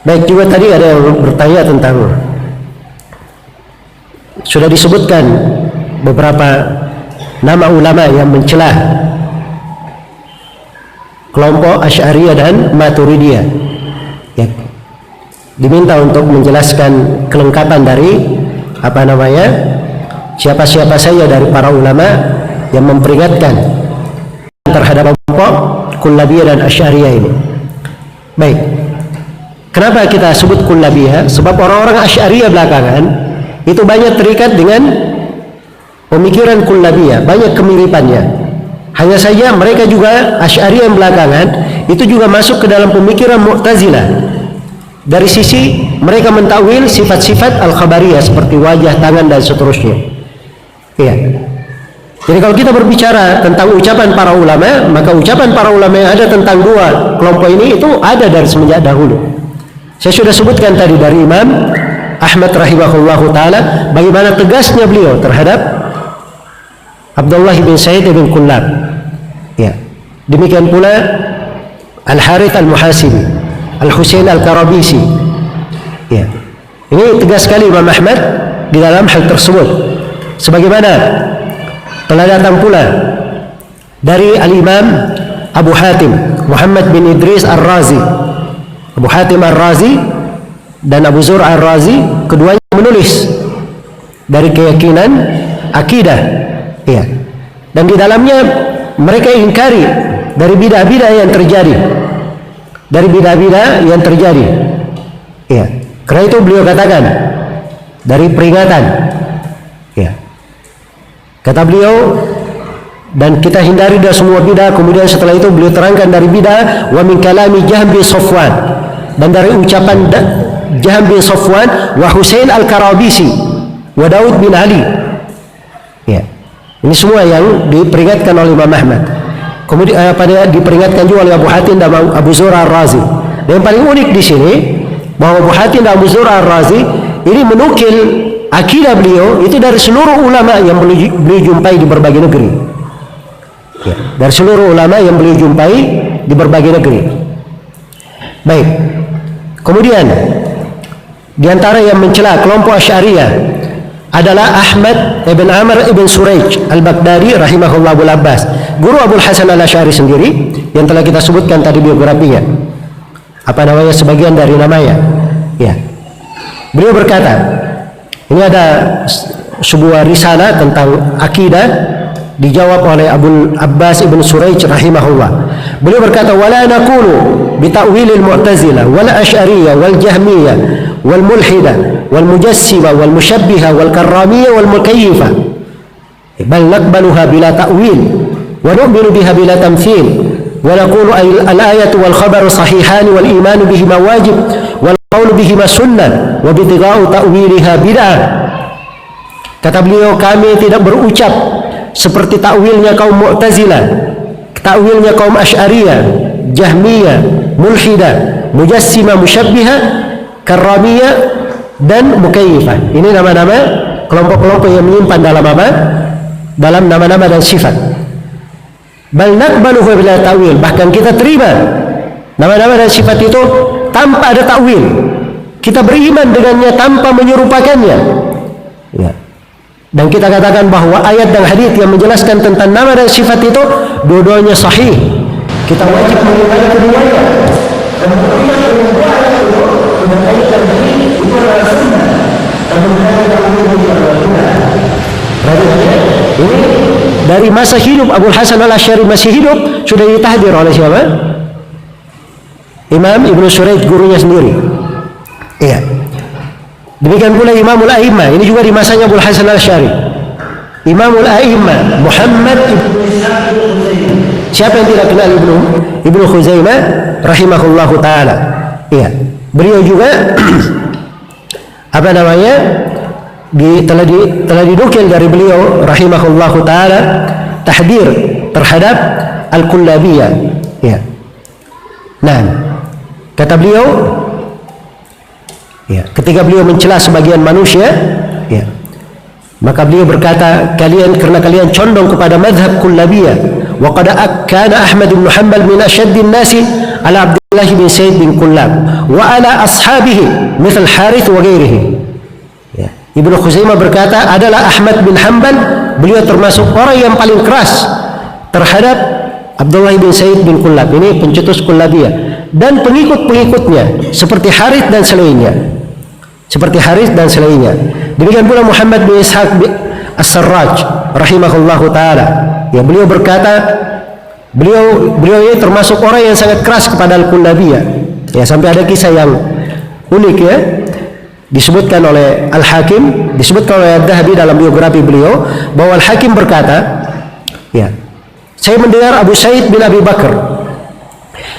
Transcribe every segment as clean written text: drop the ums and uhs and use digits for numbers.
Baik, juga tadi ada yang bertanya tentang, sudah disebutkan beberapa nama ulama yang mencela kelompok Asy'ariyah dan Maturidiyah. Ya, diminta untuk menjelaskan kelengkapan dari siapa-siapa saja dari para ulama yang memperingatkan terhadap kelompok Kullabiyah dan Asy'ariyah ini. Baik, kenapa kita sebut Kullabiyah? Sebab orang-orang Asy'ariyah belakangan itu banyak terikat dengan pemikiran Kullabiyah, banyak kemiripannya. Hanya saja mereka juga Asy'ariyah yang belakangan itu juga masuk ke dalam pemikiran Mu'tazilah. Dari sisi mereka mentakwil sifat-sifat al-khabariyah seperti wajah, tangan dan seterusnya. Iya. Jadi kalau kita berbicara tentang ucapan para ulama, maka ucapan para ulama yang ada tentang dua kelompok ini itu ada dari semenjak dahulu. Saya sudah sebutkan tadi dari Imam Ahmad rahimahullahu taala bagaimana tegasnya beliau terhadap Abdullah bin Sa'id bin Kullab. Ya. Demikian pula Al-Harith Al-Muhasibi, Al-Husain Al-Karabisi. Ya. Ini tegas sekali Imam Ahmad di dalam hal tersebut. Sebagaimana telah datang pula dari Al-Imam Abu Hatim Muhammad bin Idris Ar-Razi. Abu Hatim Ar-Razi dan Abu Zur Ar-Razi keduanya menulis dari keyakinan akidah. Ya. Dan di dalamnya mereka ingkari dari bidah-bidah yang terjadi. Dari bidah-bidah yang terjadi. Ya. Karena itu beliau katakan dari peringatan. Ya. Kata beliau, dan kita hindari dari semua bidah. Kemudian setelah itu beliau terangkan dari bidah, wa min kalami Jahm bin Safwan, dan dari ucapan Jahm bin Safwan wa Husain Al-Karabisi wa Daud bin Ali. Ya. Ini semua yang diperingatkan oleh Imam Ahmad. Kemudian diperingatkan juga oleh Abu Hatim dan Abu Zur Ar-Razi. Dan yang paling unik di sini bahwa Abu Hatim dan Abu Zur Ar-Razi ini menukil akidah beliau itu dari seluruh ulama yang beliau jumpai di berbagai negeri. Ya, dari seluruh ulama yang beliau jumpai di berbagai negeri. Baik. Kemudian di antara yang mencela kelompok Asy'ariyah adalah Ahmad ibn Amr ibn Suraij Al-Baghdadi rahimahullah Abu Abbas, guru Abu Hasan Al-Asy'ari sendiri yang telah kita sebutkan tadi biografinya. Sebagian dari namanya. Ya. Beliau berkata, ini ada sebuah risalah tentang akidah dijawab oleh Abu Abbas ibn Suraij rahimahullah. Beliau berkata, wala naqulu bi ta'wilil mu'tazilah wal asy'ariyah wal jahmiyah wal mulhidah wal mujassima wal musyabbihah wal karramiyah wal mukayyifah, bal naqbaluha bila ta'wil wa nu'minu biha bila tamthil wa naqulu al ayatu wal khabaru sahihan wal iman bihima wajib wal qaulu bihima sunnah wa bitiga'u ta'wiliha bid'ah. Kata beliau, kami tidak berucap seperti takwilnya kaum Mu'tazilah, takwilnya kaum Asy'ariyah, Jahmiyah, Mulhidah, Mujassima, Musyabbihah, Karramiyah dan Mukayyifah. Ini nama-nama kelompok-kelompok yang menyimpan dalam apa? Dalam nama-nama dan sifat. Bal naqbaluhu bila ta'wil, bahkan kita terima nama-nama dan sifat itu tanpa ada takwil. Kita beriman dengannya tanpa menyerupakannya. Ya. Dan kita katakan bahwa ayat dan hadis yang menjelaskan tentang nama dan sifat itu dua-duanya sahih. Kita wajib mengimani keduanya. Dan beriman dengan dua ayat itu dengan ayat dan hadis itu adalah sunnah. Dan mengimani itu adalah sunnah. Ini dari masa hidup Abu Hasan Al-Asy'ari masih hidup sudah ditahdir oleh siapa? Imam Ibnu Suraij, gurunya sendiri. Iya. Demikian pula Imamul A'immah, ini juga di masanya Abu Hasan Al-Asy'ari. Imamul A'immah Muhammad ibn Ishaq ibn Khuzaimah. Siapa yang tidak kenal Ibnu Khuzaimah rahimahullahu taala? Iya. Beliau juga telah dinukil dari beliau rahimahullahu taala tahdir terhadap Al-Kullabiyah. Ya. Nah, kata beliau, ya, ketika beliau mencela sebagian manusia, ya, maka beliau berkata, karena kalian condong kepada madhab Kullabiyah, wa qad kana Ahmad bin Hanbal min asyaddin nasi ala bin Said bin Kullab wa ala ashabihi mithl Harith wa ghairihi. Ya. Ibnu Khuzaimah berkata adalah Ahmad bin Hanbal, beliau termasuk orang yang paling keras terhadap Abdullah bin Said bin Kullab, ini pencetus Kullabiyah, dan pengikut-pengikutnya seperti Harith dan selainnya. Demikian pula Muhammad bin Ishaq As-Sarraj rahimahullahu taala. Ya, beliau berkata beliau ini termasuk orang yang sangat keras kepada Al-Kullabiyah. Ya, sampai ada kisah yang unik ya, disebutkan oleh Al-Hakim, disebutkan oleh Al-Dhahabi dalam biografi beliau, bahwa Al-Hakim berkata, ya, saya mendengar Abu Sa'id bin Abi Bakar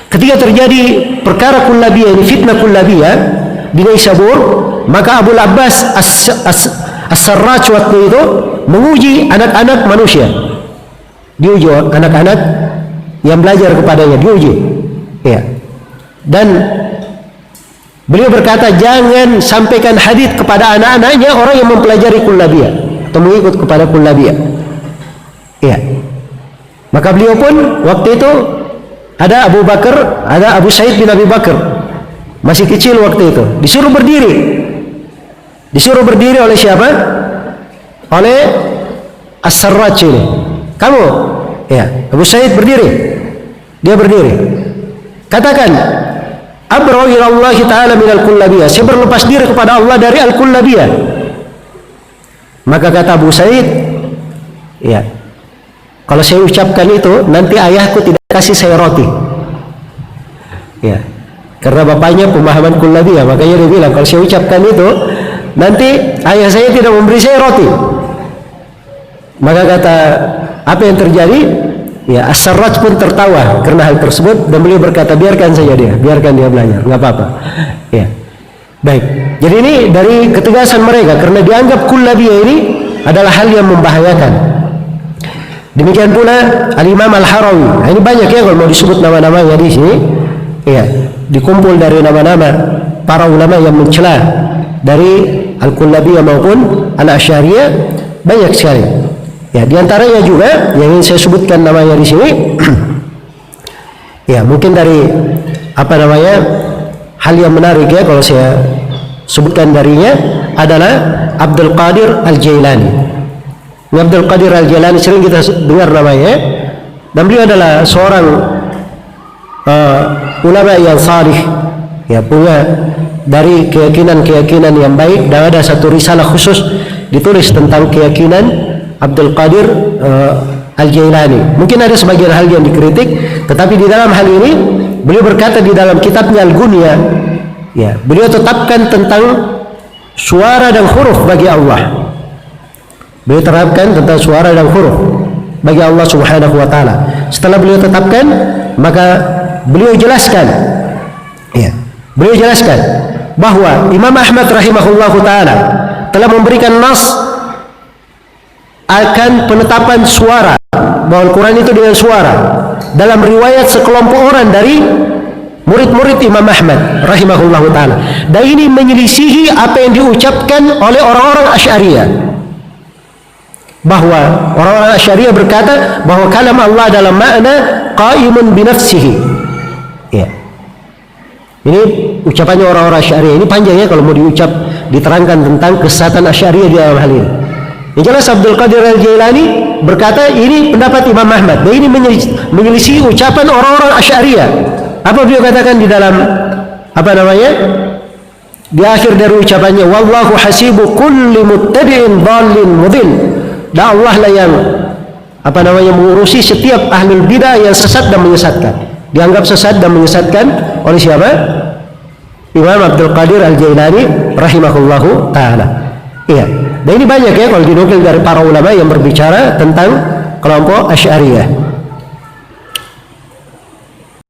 ketika terjadi perkara Kullabiyah ini, fitnah Kullabiyah di Naisabur, maka Abu Abbas As-Sarraj waktu itu menguji anak-anak manusia, diuji anak-anak yang belajar kepadanya, diuji. Ya. Dan beliau berkata, jangan sampaikan hadits kepada anak-anaknya orang yang mempelajari Kullabiyah atau mengikut kepada Kullabiyah. Ya. Maka beliau pun waktu itu ada Abu Bakar, ada Abu Sa'id bin Abi Bakar, masih kecil waktu itu, disuruh berdiri oleh siapa? Oleh As-Sarraj ini. Kamu, ya, Abu Sa'id berdiri. Dia berdiri. Katakan, abra'u ila Allah Ta'ala minal Kullabiyah. Saya berlepas diri kepada Allah dari Al-Kullabiyah. Maka kata Abu Sa'id, ya, kalau saya ucapkan itu, nanti ayahku tidak kasih saya roti. Ya, karena bapaknya pemahaman Kullabiyah, makanya dia bilang, kalau saya ucapkan itu, nanti ayah saya tidak memberi saya roti. Maka kata, apa yang terjadi? Ya, As-Sarraj pun tertawa karena hal tersebut, dan beliau berkata, biarkan saja dia, biarkan dia belajar, nggak apa-apa. Ya, baik. Jadi ini dari ketegasan mereka, karena dianggap Kullabiyah ini adalah hal yang membahayakan. Demikian pula Al-Imam Al-Harawi. Nah, ini banyak ya kalau mau disebut nama-namanya di sini. Ya, dikumpul dari nama-nama para ulama yang mencela dari Al-Kullabiyah maupun Al-Asy'ariyah, banyak sekali. Ya, diantaranya juga yang ingin saya sebutkan namanya di sini. Ya, mungkin dari apa namanya, hal yang menarik ya kalau saya sebutkan darinya adalah Abdul Qadir Al-Jailani. Abdul Qadir Al-Jailani sering kita dengar namanya, dan beliau adalah seorang ulama yang salih, ya, punya dari keyakinan yang baik, dan ada satu risalah khusus ditulis tentang keyakinan Abdul Qadir Al-Jailani. Mungkin ada sebagian hal yang dikritik, tetapi di dalam hal ini beliau berkata di dalam kitabnya Al-Ghunyah, ya, beliau tetapkan tentang suara dan huruf bagi Allah. Beliau terapkan tentang suara dan huruf bagi Allah Subhanahu wa taala. Setelah beliau tetapkan, maka beliau jelaskan, ya, beliau jelaskan bahwa Imam Ahmad rahimahullahu taala telah memberikan nas akan penetapan suara, bahwa Al-Quran itu dengan suara, dalam riwayat sekelompok orang dari murid-murid Imam Ahmad rahimahullahu taala. Dan ini menyelisihi apa yang diucapkan oleh orang-orang Asy'ariyah, bahwa orang-orang Asy'ariyah berkata bahwa kalam Allah dalam makna qaimun binafsihi. Ya, ini ucapannya orang-orang Asy'ariyah. Ini panjang ya kalau mau diucap, diterangkan tentang kesesatan Asy'ariyah di dalam hal ini. Yang jelas Abdul Qadir Al-Jailani berkata ini pendapat Imam Ahmad, dan ini menyelisih ucapan orang-orang Asy'ariyah. Apa beliau katakan di dalam apa namanya, di akhir dari ucapannya, wallahu hasibu kulli muttabi'in dhalin mudil. Dan Allah lah yang apa namanya mengurusi setiap ahlul bidah yang sesat dan menyesatkan. Dianggap sesat dan menyesatkan oleh siapa? Imam Abdul Qadir Al-Jailani rahimahullahu taala. Iya. Dan ini banyak ya kalau dinukil dari para ulama yang berbicara tentang kelompok Asy'ariyah.